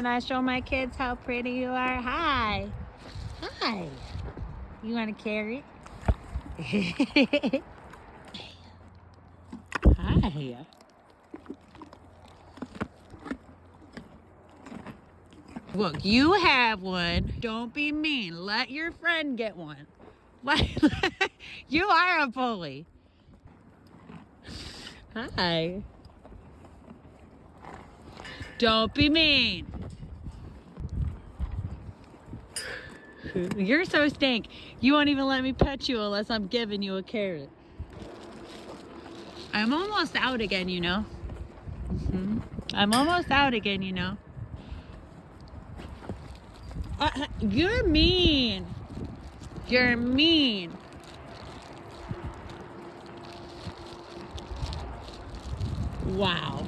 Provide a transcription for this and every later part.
Can I show my kids how pretty you are? Hi. Hi. You want to carry? Hi. Look, you have one. Don't be mean. Let your friend get one. You are a bully. Hi. Don't be mean. You're so stink. You won't even let me pet you unless I'm giving you a carrot. I'm almost out again, you know. I'm almost out again, you know. You're mean. You're mean. Wow.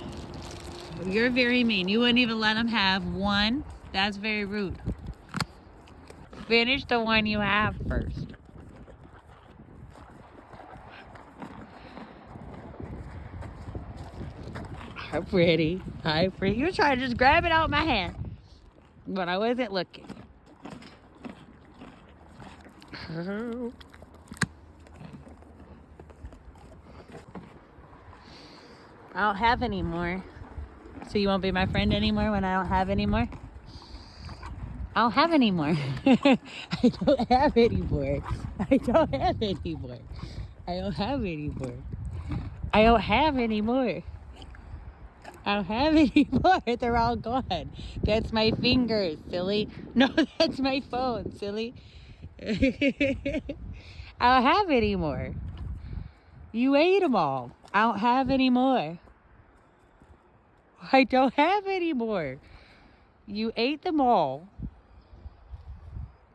You're very mean. You wouldn't even let him have one. That's very rude. Finish the one you have first. Hi, pretty. Hi, pretty. You were trying to just grab it out of my hand, but I wasn't looking. I don't have any more. So you won't be my friend anymore when I don't have any more? I don't have any more. I don't have any more. I don't have any more. I don't have any more. I don't have any more. I don't have any more. They're all gone. That's my fingers, silly. No, that's my phone, silly. I don't have any more. You ate them all. I don't have any more. I don't have any more. You ate them all.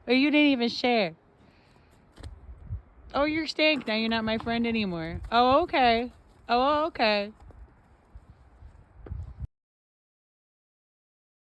Or you didn't even share. Oh, you're stink. Now you're not my friend anymore. Oh, okay. Oh, okay.